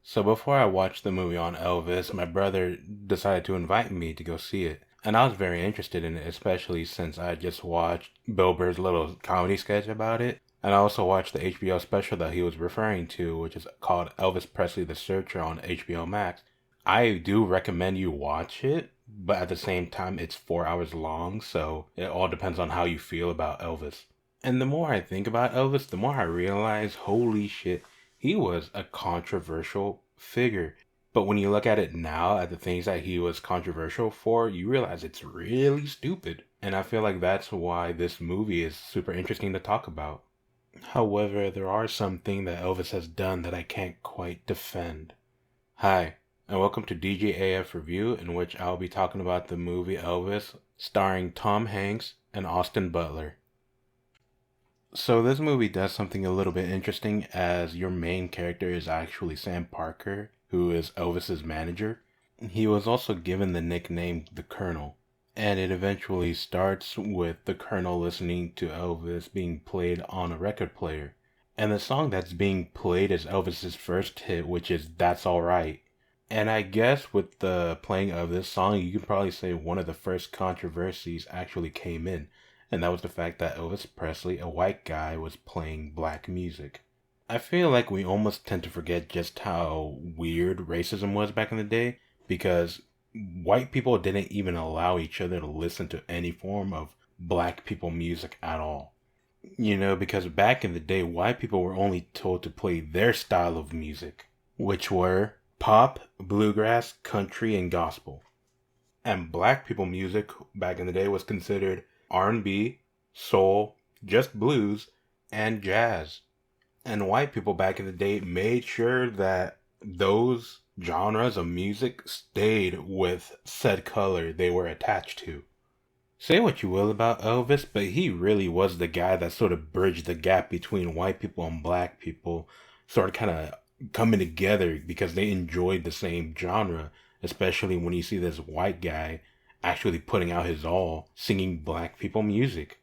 So before I watched the movie on Elvis, my brother decided to invite me to go see it. And I was very interested in it, especially since I just watched Bill Burr's little comedy sketch about it. And I also watched the HBO special that he was referring to, which is called Elvis Presley the Searcher on HBO Max. I do recommend you watch it, but at the same time, it's 4 hours long, so it all depends on how you feel about Elvis. And the more I think about Elvis, the more I realize, holy shit, he was a controversial figure. But when you look at it now, at the things that he was controversial for, you realize it's really stupid. And I feel like that's why this movie is super interesting to talk about. However, there are some things that Elvis has done that I can't quite defend. Hi, and welcome to DJAF Review, in which I'll be talking about the movie Elvis, starring Tom Hanks and Austin Butler. So this movie does something a little bit interesting, as your main character is actually Sam Parker, who is Elvis's manager. He was also given the nickname the Colonel, and it eventually starts with the Colonel listening to Elvis being played on a record player. And the song that's being played is Elvis's first hit, which is That's Alright. And I guess with the playing of this song, you could probably say one of the first controversies actually came in, and that was the fact that Elvis Presley, a white guy, was playing black music. I feel like we almost tend to forget just how weird racism was back in the day, because white people didn't even allow each other to listen to any form of black people music at all. Because back in the day, white people were only told to play their style of music, which were pop, bluegrass, country, and gospel. And black people music back in the day was considered R&B, soul, just blues, and jazz. And white people back in the day made sure that those genres of music stayed with said color they were attached to. Say what you will about Elvis, but he really was the guy that sort of bridged the gap between white people and black people, sort of kind of coming together because they enjoyed the same genre, especially when you see this white guy actually putting out his all, singing black people music.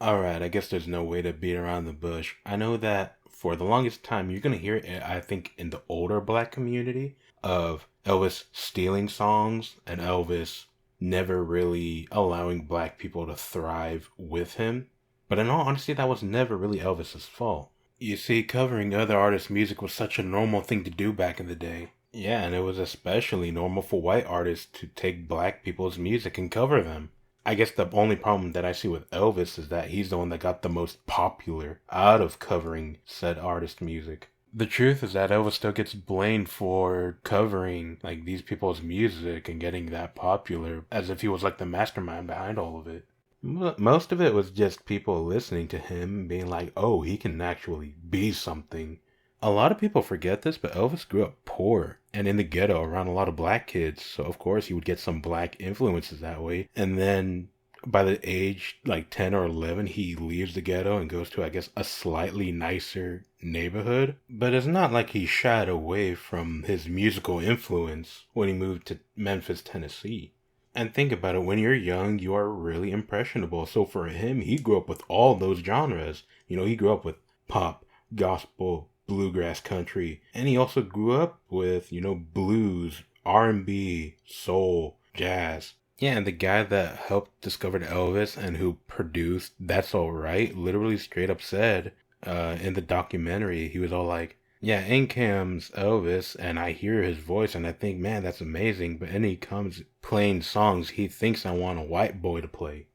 Alright, I guess there's no way to beat around the bush. I know that for the longest time, you're going to hear it, I think, in the older black community, of Elvis stealing songs and Elvis never really allowing black people to thrive with him. But in all honesty, that was never really Elvis's fault. You see, covering other artists' music was such a normal thing to do back in the day. Yeah, and it was especially normal for white artists to take black people's music and cover them. I guess the only problem that I see with Elvis is that he's the one that got the most popular out of covering said artist music. The truth is that Elvis still gets blamed for covering like these people's music and getting that popular, as if he was like the mastermind behind all of it. Most of it was just people listening to him being like, oh, he can actually be something. A lot of people forget this, but Elvis grew up poor and in the ghetto around a lot of black kids. So, of course, he would get some black influences that way. And then by the age like 10 or 11, he leaves the ghetto and goes to, I guess, a slightly nicer neighborhood. But it's not like he shied away from his musical influence when he moved to Memphis, Tennessee. And think about it, when you're young, you are really impressionable. So for him, he grew up with all those genres. He grew up with pop, gospel, bluegrass, country, and he also grew up with, blues, R&B, soul, jazz. Yeah, and the guy that helped discover Elvis and who produced That's Alright literally straight up said in the documentary, he was all like, yeah, in comes Elvis, and I hear his voice, and I think, man, that's amazing, but then he comes playing songs he thinks I want a white boy to play.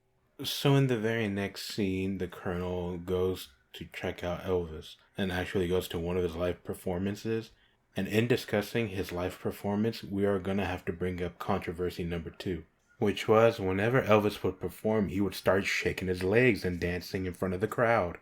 So in the very next scene, the Colonel goes to check out Elvis and actually goes to one of his live performances. And in discussing his live performance, we are going to have to bring up controversy number 2, which was whenever Elvis would perform, he would start shaking his legs and dancing in front of the crowd.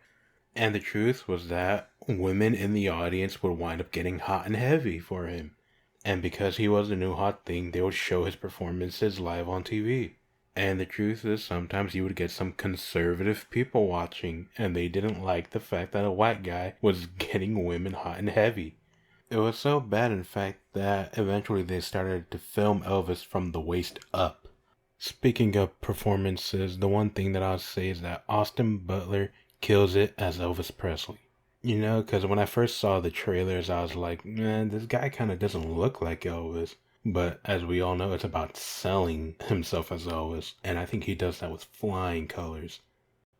And the truth was that women in the audience would wind up getting hot and heavy for him. And because he was the new hot thing, they would show his performances live on TV. And the truth is, sometimes you would get some conservative people watching, and they didn't like the fact that a white guy was getting women hot and heavy. It was so bad, in fact, that eventually they started to film Elvis from the waist up. Speaking of performances, the one thing that I'll say is that Austin Butler kills it as Elvis Presley. Because when I first saw the trailers, I was like, man, this guy kind of doesn't look like Elvis. But as we all know, it's about selling himself as Elvis. And I think he does that with flying colors.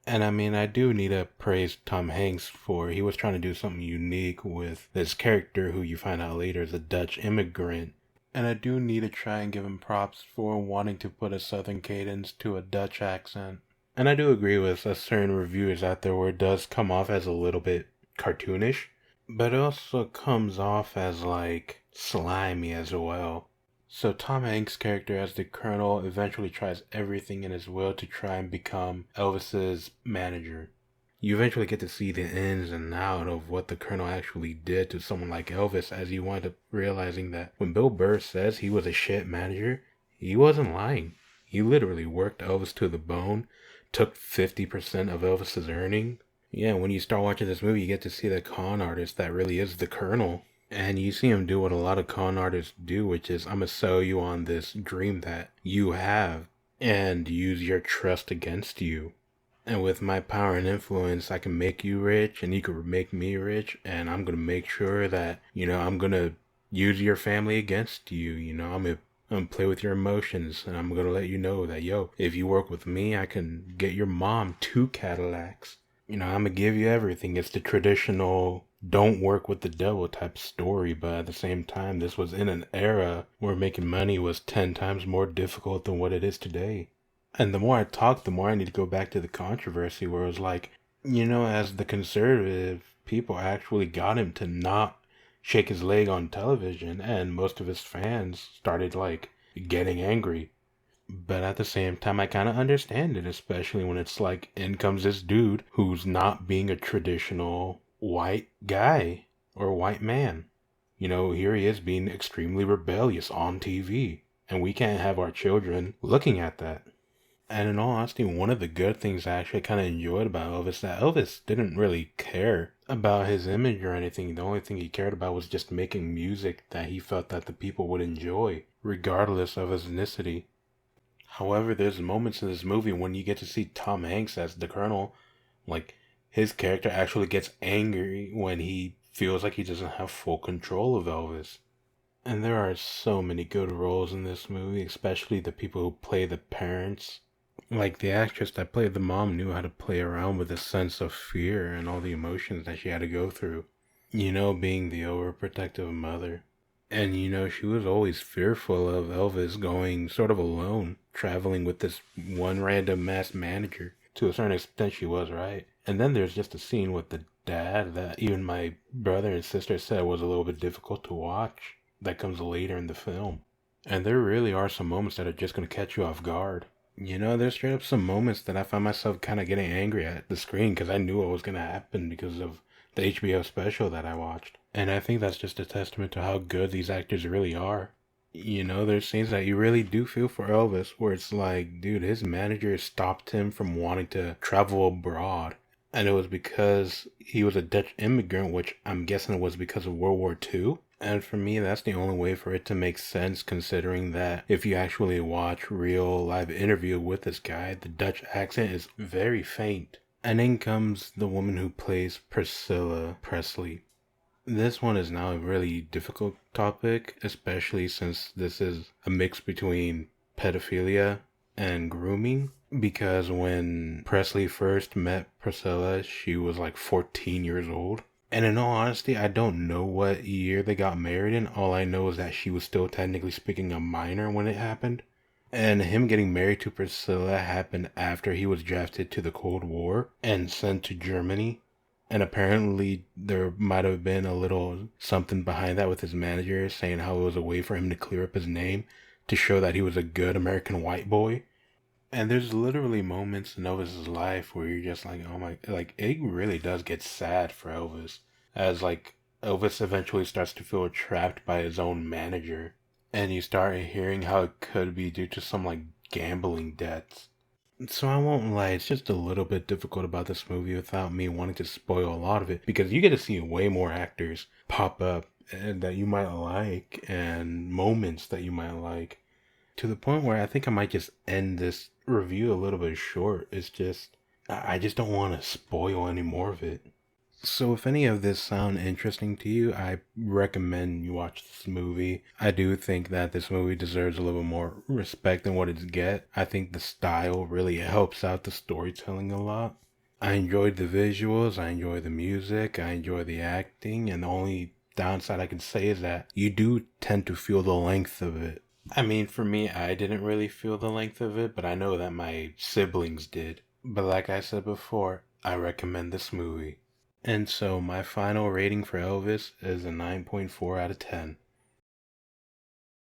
And I mean, I do need to praise Tom Hanks for he was trying to do something unique with this character who you find out later is a Dutch immigrant. And I do need to try and give him props for wanting to put a southern cadence to a Dutch accent. And I do agree with certain reviewers out there where it does come off as a little bit cartoonish, but it also comes off as like slimy as well. So Tom Hanks' character as the Colonel eventually tries everything in his will to try and become Elvis's manager. You eventually get to see the ins and out of what the Colonel actually did to someone like Elvis, as you wind up realizing that when Bill Burr says he was a shit manager, he wasn't lying. He literally worked Elvis to the bone, took 50% of Elvis's earning. Yeah, when you start watching this movie, you get to see the con artist that really is the Colonel. And you see him do what a lot of con artists do, which is, I'm going to sell you on this dream that you have and use your trust against you. And with my power and influence, I can make you rich and you can make me rich. And I'm going to make sure that, I'm going to use your family against you. I'm going to play with your emotions. And I'm going to let you know that, if you work with me, I can get your mom 2 Cadillacs. I'm going to give you everything. It's the traditional don't work with the devil type story, but at the same time, this was in an era where making money was 10 times more difficult than what it is today. And the more I talk, the more I need to go back to the controversy where it was like, as the conservative people actually got him to not shake his leg on television, and most of his fans started like getting angry. But at the same time, I kind of understand it, especially when it's like, in comes this dude who's not being a traditional white guy or white man. Here he is being extremely rebellious on TV, and we can't have our children looking at that. And in all honesty, one of the good things I actually kind of enjoyed about Elvis, that Elvis didn't really care about his image or anything. The only thing he cared about was just making music that he felt that the people would enjoy, regardless of his ethnicity. However, there's moments in this movie when you get to see Tom Hanks as the Colonel, like, his character actually gets angry when he feels like he doesn't have full control of Elvis. And there are so many good roles in this movie, especially the people who play the parents. Like, the actress that played the mom knew how to play around with a sense of fear and all the emotions that she had to go through. Being the overprotective mother. And she was always fearful of Elvis going sort of alone, traveling with this one random masked manager. To a certain extent, she was right. And then there's just a scene with the dad that even my brother and sister said was a little bit difficult to watch. That comes later in the film. And there really are some moments that are just going to catch you off guard. There's straight up some moments that I found myself kind of getting angry at the screen because I knew what was going to happen because of the HBO special that I watched. And I think that's just a testament to how good these actors really are. There's scenes that you really do feel for Elvis where it's like, dude, his manager stopped him from wanting to travel abroad. And it was because he was a Dutch immigrant, which I'm guessing it was because of World War II. And for me, that's the only way for it to make sense, considering that if you actually watch real live interview with this guy, the Dutch accent is very faint. And then comes the woman who plays Priscilla Presley. This one is now a really difficult topic, especially since this is a mix between pedophilia and grooming. Because when Presley first met Priscilla, she was like 14 years old. And in all honesty, I don't know what year they got married in. All I know is that she was still technically speaking a minor when it happened. And him getting married to Priscilla happened after he was drafted to the Cold War and sent to Germany. And apparently there might have been a little something behind that with his manager saying how it was a way for him to clear up his name to show that he was a good American white boy. And there's literally moments in Elvis's life where you're just like, oh my, like, it really does get sad for Elvis. As, like, Elvis eventually starts to feel trapped by his own manager. And you start hearing how it could be due to some, like, gambling debts. So I won't lie, it's just a little bit difficult about this movie without me wanting to spoil a lot of it. Because you get to see way more actors pop up that you might like and moments that you might like. To the point where I think I might just end this review a little bit short. It's just, I just don't want to spoil any more of it. So if any of this sound interesting to you, I recommend you watch this movie. I do think that this movie deserves a little more respect than what it's get. I think the style really helps out the storytelling a lot. I enjoyed the visuals, I enjoy the music, I enjoy the acting, and the only downside I can say is that you do tend to feel the length of it. I mean, for me, I didn't really feel the length of it, but I know that my siblings did. But like I said before, I recommend this movie. And so my final rating for Elvis is a 9.4 out of 10.